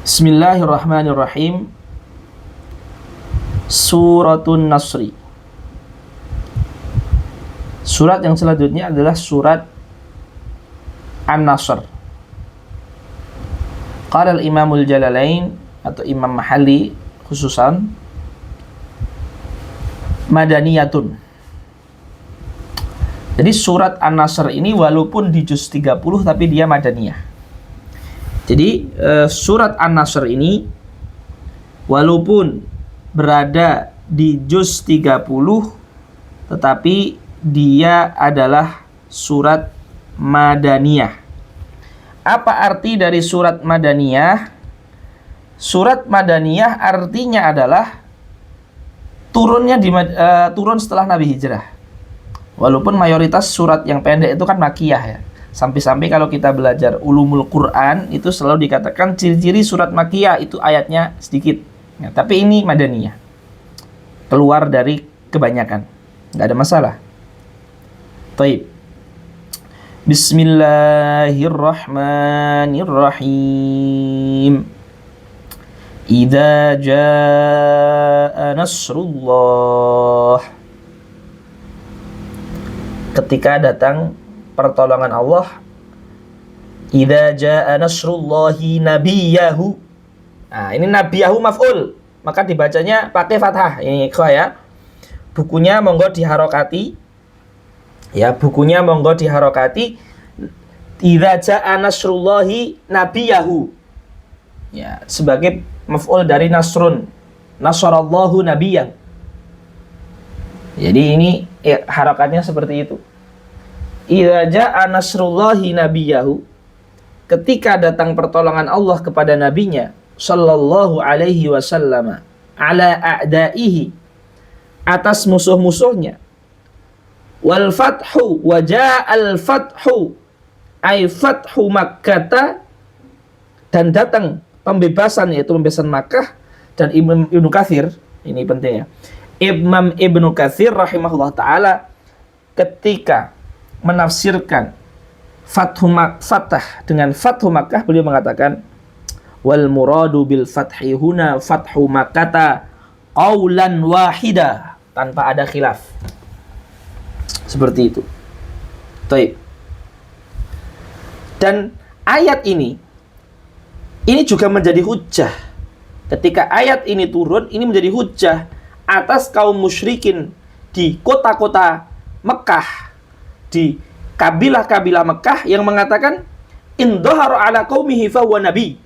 Bismillahirrahmanirrahim. Suratun Nasri. Surat yang selanjutnya adalah surat An-Nasr. Qala al-Imamul Jalalain atau Imam Mahalli khususan, Madaniyatun. Jadi surat An-Nasr ini walaupun di juz 30 tapi dia Madaniyah. Jadi surat An-Nasr ini walaupun berada di juz 30 tetapi dia adalah surat Madaniyah. Apa arti dari surat Madaniyah? Surat Madaniyah artinya adalah turunnya turun setelah Nabi hijrah. Walaupun mayoritas surat yang pendek itu kan Makiyah, ya. Sampai-sampai kalau kita belajar ulumul Quran itu selalu dikatakan ciri-ciri surat Makkiyah itu ayatnya sedikit. Ya, tapi ini Madaniyah. Keluar dari kebanyakan. Nggak ada masalah. Taib. Bismillahirrahmanirrahim. Idza jaa nasrullah. Ketika datang pertolongan Allah. Idza jaa nasrullahi nabiyahu. Nah, ini nabiyahu maf'ul. Maka dibacanya pakai fathah. Ini ikhwah ya. Bukunya monggo diharokati. Ya, bukunya monggo diharokati. Idza jaa nasrullahi nabiyahu. Ya, sebagai maf'ul dari nasrun. Nasarallahu nabiyan. Jadi ini harokatnya seperti itu. Idza jaa nasrullahi nabiyahu. Ketika datang pertolongan Allah kepada nabinya sallallahu alaihi wasallam ala a'daihi, atas musuh-musuhnya. Wal fathu wa ja'al fathu ay fathu Makkah, dan datang pembebasan, yaitu pembebasan Makkah. Dan Imam Ibnu Katsir, ini penting ya, Imam Ibnu Katsir rahimahullah ta'ala ketika menafsirkan Fatah dengan Fathu Makkah, beliau mengatakan wal muradu bil fathi huna fathu Makkah qaulan wahida, tanpa ada khilaf. Seperti itu. Baik. Dan ayat ini juga menjadi hujjah. Ketika ayat ini turun, ini menjadi hujjah atas kaum musyrikin di kota-kota Mekah, di kabilah-kabilah Mekah yang mengatakan in dhahara ala qaumihi fa huwa nabi.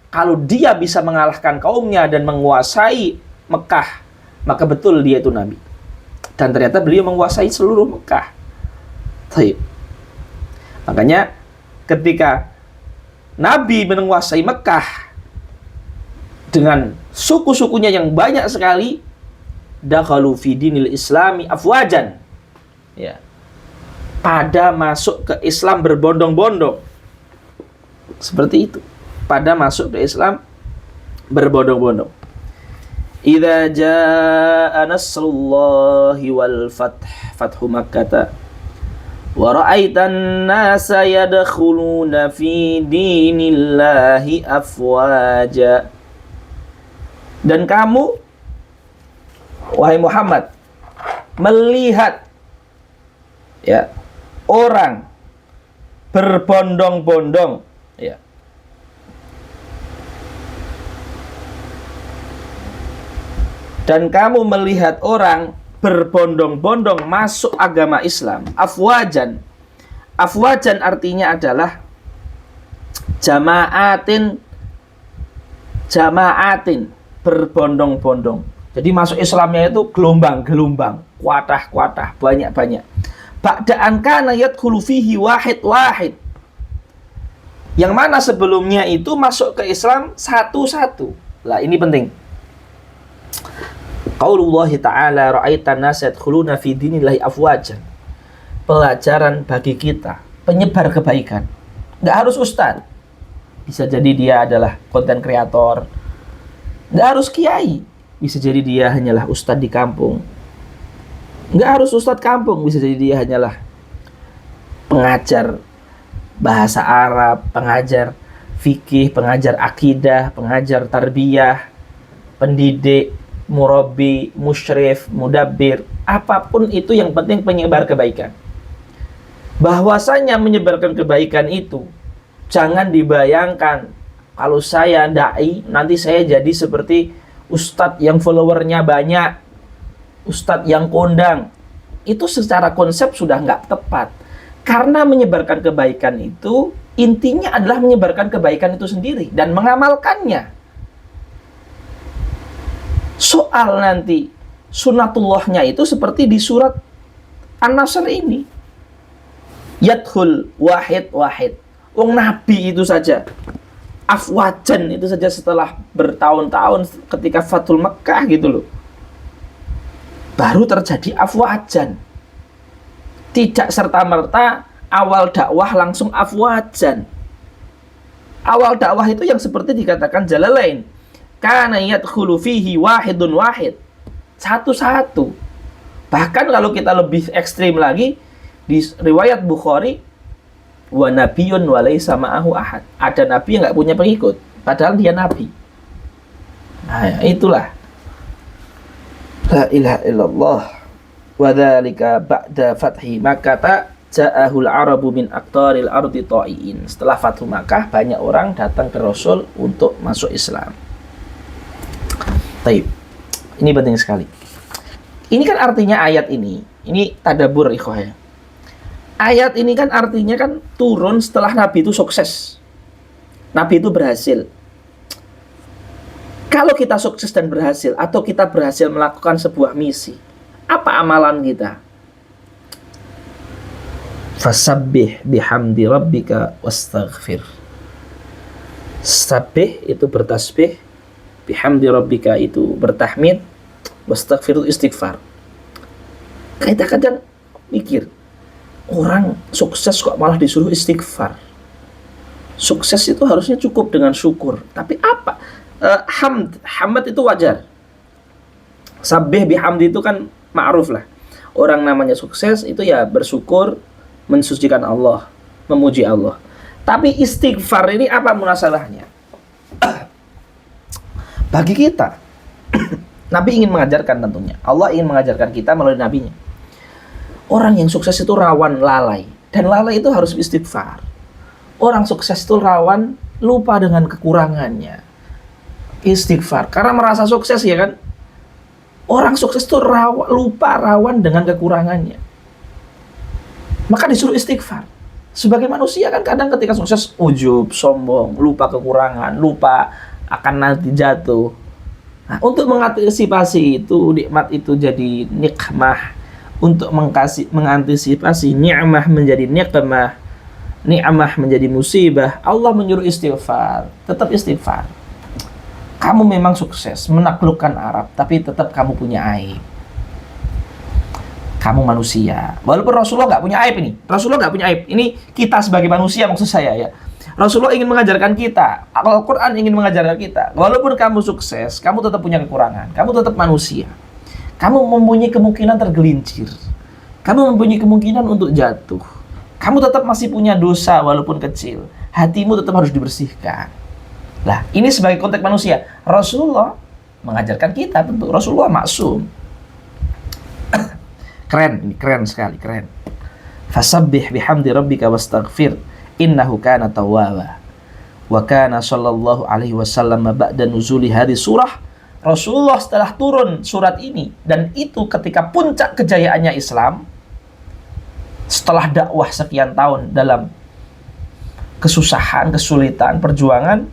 Kalau dia bisa mengalahkan kaumnya dan menguasai Mekah, maka betul dia itu nabi. Dan ternyata beliau menguasai seluruh Mekah. Baik. Makanya ketika Nabi menguasai Mekah dengan suku-sukunya yang banyak sekali, dakhalu fi dinil islami afwajan. Ya. Pada masuk ke Islam berbondong-bondong. Seperti itu. Pada masuk ke Islam berbondong-bondong. Idza jaa nasrullahi wal fathu Makkah wa ra'aitan nasa yadkhuluna fi dinillahi afwaja. Dan kamu, wahai Muhammad, melihat ya orang berbondong-bondong, ya. Dan kamu melihat orang berbondong-bondong masuk agama Islam. Afwajan. Afwajan artinya adalah jama'atin, berbondong-bondong. Jadi masuk Islamnya itu gelombang-gelombang, kuatah-kuatah, banyak-banyak. Ba'da'an kana yadkhulu fihi wahid-wahid. Yang mana sebelumnya itu masuk ke Islam satu-satu. Lah ini penting. Qaulullah ta'ala ra'aitan nas yadkhuluna fi dinillahi afwajan. Pelajaran bagi kita, penyebar kebaikan. Enggak harus ustaz. Bisa jadi dia adalah konten kreator. Enggak harus kiai. Bisa jadi dia hanyalah ustaz di kampung. Enggak harus ustaz kampung, bisa jadi dia hanyalah pengajar bahasa Arab, pengajar fikih, pengajar akidah, pengajar tarbiyah, pendidik, murabbi, musyrif, mudabbir, apapun itu, yang penting penyebar kebaikan. Bahwasanya menyebarkan kebaikan itu jangan dibayangkan kalau saya dai nanti saya jadi seperti ustadz yang followernya banyak, ustadz yang kondang. Itu secara konsep sudah nggak tepat. Karena menyebarkan kebaikan itu intinya adalah menyebarkan kebaikan itu sendiri dan mengamalkannya. Soal nanti sunatullahnya itu seperti di surat An-Nasr ini. Yadkhul wahid-wahid. Wong Nabi itu saja afwajan itu saja setelah bertahun-tahun ketika Fathul Makkah gitu loh. Baru terjadi afwajan. Tidak serta-merta awal dakwah langsung afwajan. Awal dakwah itu yang seperti dikatakan Jalalain, kana yadkhulu fihi wahidun wahid, satu-satu. Bahkan kalau kita lebih ekstrim lagi, di riwayat Bukhari, wa nabiyyun wa laisa ma'ahu ahad, ada nabi yang nggak punya pengikut padahal dia nabi. Nah, itulah la ilaha illallah. Wa dzalika ba'da fathi Makkah ja'ahul arabu min aqtaril ardi ta'iin. Setelah Fathu Makkah, banyak orang datang ke Rasul untuk masuk Islam. Taib. Ini penting sekali. Ini kan artinya ayat ini tadabbur ikhwah ya. Ayat ini kan artinya kan turun setelah Nabi itu sukses. Nabi itu berhasil. Kalau kita sukses dan berhasil, atau kita berhasil melakukan sebuah misi, apa amalan kita? Fasabbih bihamdi rabbika wastaghfir. Sabbih itu bertasbih, bihamdi rabbika itu bertahmid, wastaghfir itu istighfar. Kita kadang mikir, orang sukses kok malah disuruh istighfar. Sukses itu harusnya cukup dengan syukur. Tapi apa? Hamd itu wajar. Sabbih bihamdi itu kan ma'ruf lah. Orang namanya sukses itu ya bersyukur, mensucikan Allah, memuji Allah. Tapi istighfar ini apa munasalahnya? Bagi kita, Nabi ingin mengajarkan tentunya. Allah ingin mengajarkan kita melalui nabinya. Orang yang sukses itu rawan lalai. Dan lalai itu harus istighfar. Orang sukses itu rawan lupa dengan kekurangannya. Istighfar. Karena merasa sukses ya kan. Orang sukses itu rawan dengan kekurangannya. Maka disuruh istighfar. Sebagai manusia kan kadang ketika sukses ujub, sombong, lupa kekurangan, lupa akan nanti jatuh. Nah, untuk mengantisipasi itu, nikmat itu jadi nikmah. Untuk mengantisipasi ni'mah menjadi nikmah, ni'mah menjadi musibah, Allah menyuruh istighfar. Tetap istighfar. Kamu memang sukses menaklukkan Arab, tapi tetap kamu punya aib. Kamu manusia. Walaupun Rasulullah nggak punya aib ini. Rasulullah nggak punya aib. Ini kita sebagai manusia maksud saya ya. Rasulullah ingin mengajarkan kita. Al-Quran ingin mengajarkan kita. Walaupun kamu sukses, kamu tetap punya kekurangan. Kamu tetap manusia. Kamu mempunyai kemungkinan tergelincir. Kamu mempunyai kemungkinan untuk jatuh. Kamu tetap masih punya dosa walaupun kecil. Hatimu tetap harus dibersihkan. Lah, ini sebagai konteks manusia. Rasulullah mengajarkan kita tentu. Rasulullah maksum. Keren, ini keren sekali, keren. Fasabbih bihamdi rabbika wastaghfir innahu kana tawwaba. Wa kana sallallahu alaihi wasallam ba'da nuzuli hadhihi surah. Rasulullah setelah turun surat ini, dan itu ketika puncak kejayaannya Islam, setelah dakwah sekian tahun dalam kesusahan, kesulitan, perjuangan,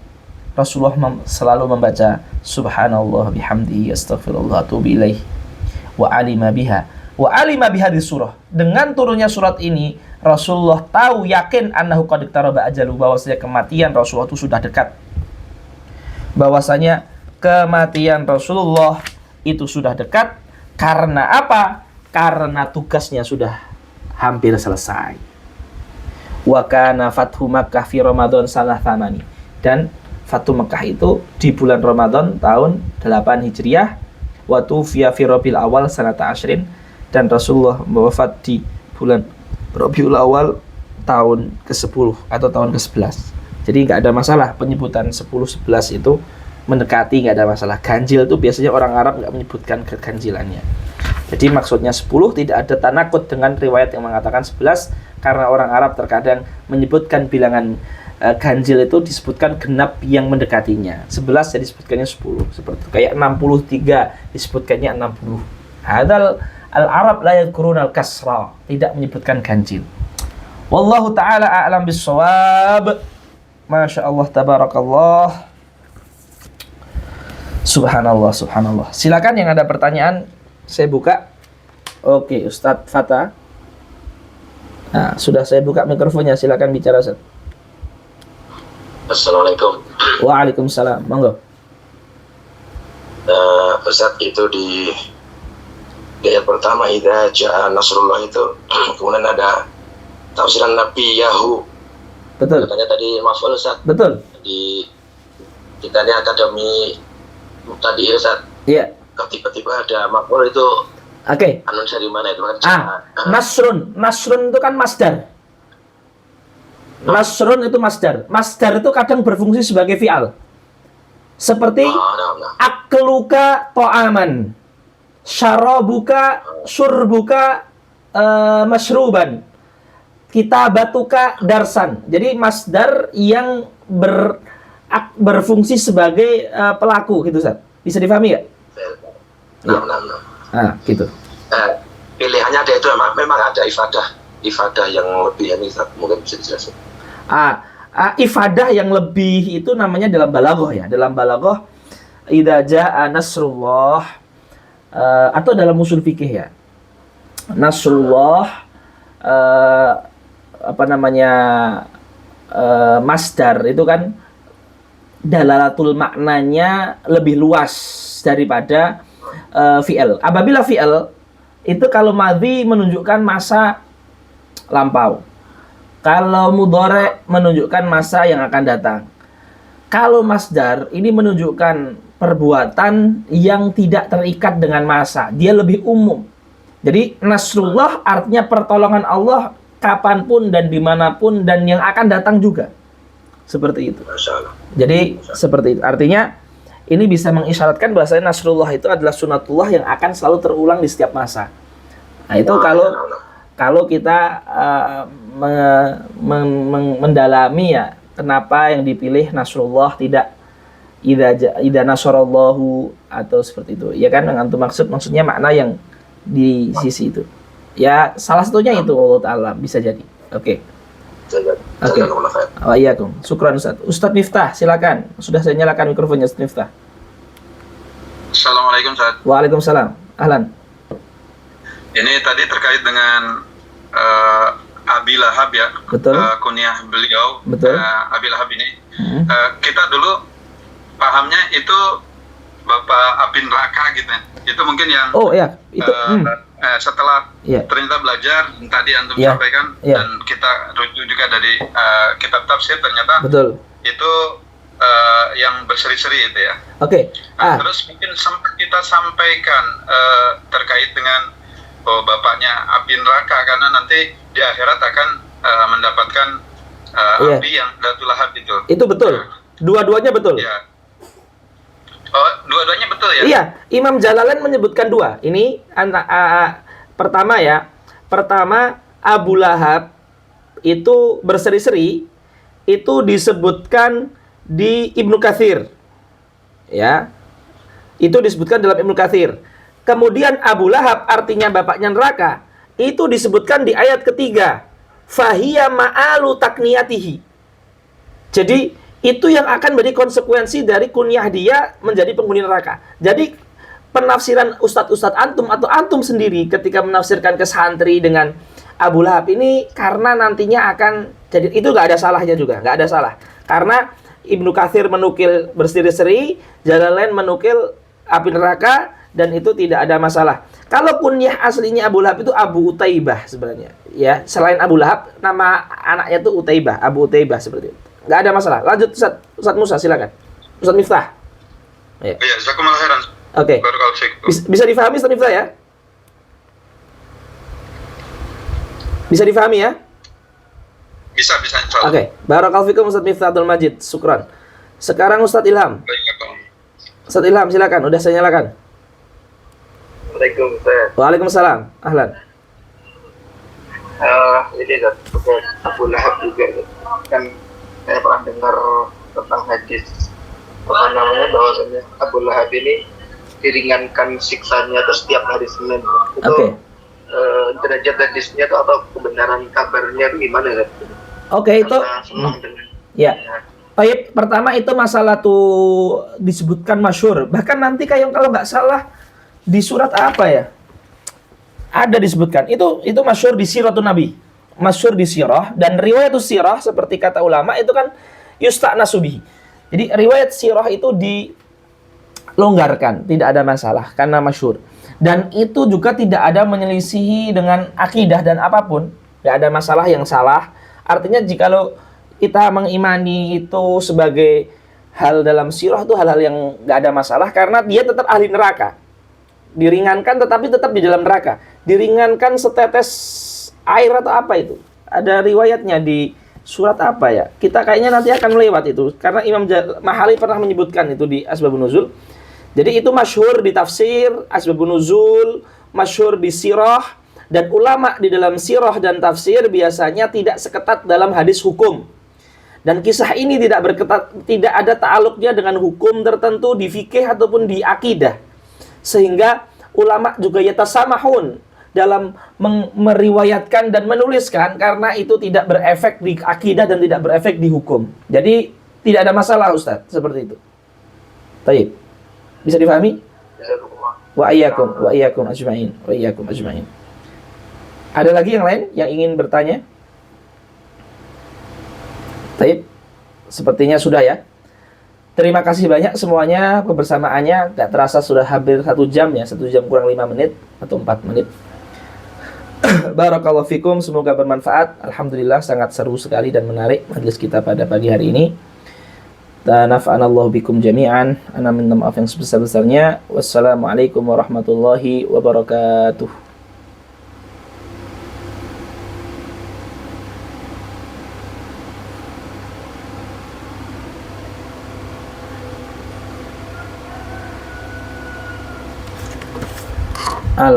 Rasulullah selalu membaca subhanallah bihamdihi astaghfirullah atubu ilaih wa alima biha di surah. Dengan turunnya surat ini, Rasulullah tahu yakin annahu qad iqtaraba ajalu, bahwasanya kematian Rasulullah itu sudah dekat. Bahwasanya kematian Rasulullah itu sudah dekat. Karena apa? Karena tugasnya sudah hampir selesai. Wa kana fathu Makkah fi Ramadan sanah thamani. Dan Fathu Makkah itu di bulan Ramadan tahun 8 Hijriah. Wa tufiya fi Rabiul Awal sanata ashrin. Dan Rasulullah wafat di bulan Rabiul Awal tahun ke-10 atau tahun ke-11. Jadi nggak ada masalah penyebutan 10-11 itu mendekati, nggak ada masalah. Ganjil itu biasanya orang Arab nggak menyebutkan keganjilannya. Jadi maksudnya 10, tidak ada tanakut dengan riwayat yang mengatakan 11, karena orang Arab terkadang menyebutkan bilangan ganjil itu disebutkan genap yang mendekatinya. 11 jadi disebutkannya 10. Seperti kayak 63 disebutkannya 60. Hadal al-Arab la yadhkuruna al-kasra, tidak menyebutkan ganjil. Wallahu taala a'lam bis-shawab. Masya Allah, tabarakallah. Subhanallah, subhanallah. Silakan yang ada pertanyaan, saya buka. Oke, Ustadz Fata. Nah, sudah saya buka mikrofonnya, silakan bicara, Ustadz. Assalamualaikum. Waalaikumsalam, monggo. Ustadz, itu di ayat pertama idza jaa nasrullah itu kemudian ada tafsiran Nabi Yahu. Betul. Katanya tadi maf'ul Ustaz. Betul. Di kita ini akademi tadi Ustaz. Iya. Tiba-tiba ada maf'ul itu Oke. anun dari mana itu kan? Nasrun. Nasrun itu kan masdar. Nasrun itu masdar. Masdar itu kadang berfungsi sebagai fi'al. Seperti akluka to'aman, syarabuka syurbuka masyruban, kitabatuka darsan. Jadi masdar yang berfungsi sebagai pelaku gitu, Ustaz. Bisa difahami nggak? Nah, gitu. Pilihannya ada itu memang ada ifadah yang lebih ini Ustaz, mungkin bisa dijelaskan. Ifadah yang lebih itu namanya dalam balaghah ya. Dalam balaghah idza jaa nasrullah atau dalam usul fikih ya. Nasrullah masdar itu kan dalalatul maknanya lebih luas daripada fi'il. Apabila fi'il itu kalau madhi menunjukkan masa lampau. Kalau mudhari menunjukkan masa yang akan datang. Kalau masdar ini menunjukkan perbuatan yang tidak terikat dengan masa. Dia lebih umum. Jadi nasrullah artinya pertolongan Allah kapanpun dan dimanapun dan yang akan datang juga. Seperti itu. Jadi seperti itu. Artinya ini bisa mengisyaratkan bahwasanya nasrullah itu adalah sunatullah yang akan selalu terulang di setiap masa. Nah itu kalau kita mendalami ya, kenapa yang dipilih nasrullah tidak idza nasarallahu atau seperti itu. Ya kan, yang antum maksudnya makna yang di sisi itu. Ya salah satunya itu Allah Ta'ala bisa jadi. Oke. Oke. Waalaikumsalam. Syukran Ustaz. Ustaz Miftah, silakan. Sudah saya nyalakan mikrofonnya Ustaz Miftah. Assalamualaikum Ustaz. Waalaikumsalam. Ahlan. Ini tadi terkait dengan Abi Lahab ya. Betul. Kunyah beliau. Betul. Abi Lahab ini. Kita dulu pahamnya itu Bapak Api Neraka gitu. Itu mungkin yang itu setelah ternyata belajar tadi antum sampaikan dan kita rujuk juga dari kitab tafsir ternyata betul. Itu yang berseri-seri itu ya. Oke. Terus mungkin kita sampaikan terkait dengan bapaknya api neraka karena nanti di akhirat akan mendapatkan api yang Datul Lahab itu. Itu betul. Dua-duanya betul. Iya. Oh, dua-duanya betul ya? Iya, Imam Jalalain menyebutkan dua. Ini pertama ya. Pertama, Abu Lahab itu berseri-seri itu disebutkan di Ibnu Katsir. Ya. Itu disebutkan dalam Ibnu Katsir. Kemudian Abu Lahab artinya bapaknya neraka, itu disebutkan di ayat ketiga. Fahiya ma'alu takniyatihi. Jadi itu yang akan menjadi konsekuensi dari kunyah dia menjadi penghuni neraka. Jadi penafsiran ustadz-ustadz antum atau antum sendiri ketika menafsirkan ke santri dengan Abu Lahab ini karena nantinya akan jadi, itu nggak ada salahnya juga, nggak ada salah. Karena Ibnu Katsir menukil berseri-seri, Jalalain menukil api neraka, dan itu tidak ada masalah. Kalau kunyah aslinya Abu Lahab itu Abu Utaibah sebenarnya. Ya, selain Abu Lahab, nama anaknya itu Utaibah, Abu Utaibah seperti itu. Nggak ada masalah. Lanjut Ustaz Musa, silakan. Ustaz Miftah. Iya, jazakumullah khairan. Oke. Bisa difahami Ustaz Miftah ya? Bisa difahami ya? Bisa insyaallah. Oke. Barakallahu fikum Ustaz Miftah Abdul Majid. Syukran. Sekarang Ustaz Ilham. Ustaz Ilham, silakan. Udah saya nyalakan. Waalaikumsalam. Ahlan. Ini Abu Lahab juga kan saya pernah dengar tentang hadis bahwasanya Abu Lahab ini diringankan siksanya itu setiap hari Senin. Itu derajat hadisnya itu atau kebenaran kabarnya itu gimana ya? Itu ya. Baik, pertama itu masalah tuh disebutkan masyhur. Bahkan nanti kalau nggak salah di surat apa ya? Ada disebutkan. Itu masyhur di Siratun Nabi. Masyhur di sirah, dan riwayat sirah seperti kata ulama itu kan yusta'nasu bihi. Jadi riwayat sirah itu dilonggarkan, tidak ada masalah karena masyhur. Dan itu juga tidak ada menyelisihi dengan akidah dan apapun. nggak ada masalah yang salah. Artinya jikalau kita mengimani itu sebagai hal dalam sirah itu hal-hal yang nggak ada masalah karena dia tetap ahli neraka. Diringankan tetapi tetap di dalam neraka. Diringankan setetes air atau apa itu? Ada riwayatnya di surat apa ya? Kita kayaknya nanti akan melewat itu karena Imam Mahali pernah menyebutkan itu di Asbabun Nuzul. Jadi itu masyhur di tafsir, Asbabun Nuzul, masyhur di sirah, dan ulama di dalam sirah dan tafsir biasanya tidak seketat dalam hadis hukum. Dan kisah ini tidak ada ta'aluknya dengan hukum tertentu di fikih ataupun di akidah. Sehingga ulama juga yatasamahun dalam meriwayatkan dan menuliskan karena itu tidak berefek di akidah dan tidak berefek di hukum. Jadi tidak ada masalah Ustaz, seperti itu. Baik. Bisa difahami? Wa iyyakum ajma'in. Ada lagi yang lain yang ingin bertanya? Baik. Sepertinya sudah ya. Terima kasih banyak semuanya kebersamaannya. Gak terasa sudah hampir 1 jam ya, 1 jam kurang 5 menit atau 4 menit. Barakallahu fikum, semoga bermanfaat. Alhamdulillah sangat seru sekali dan menarik majelis kita pada pagi hari ini. Dan nafa'anallahu bikum jami'an. Ana minta maaf yang sebesar-besarnya. Wassalamualaikum warahmatullahi wabarakatuh.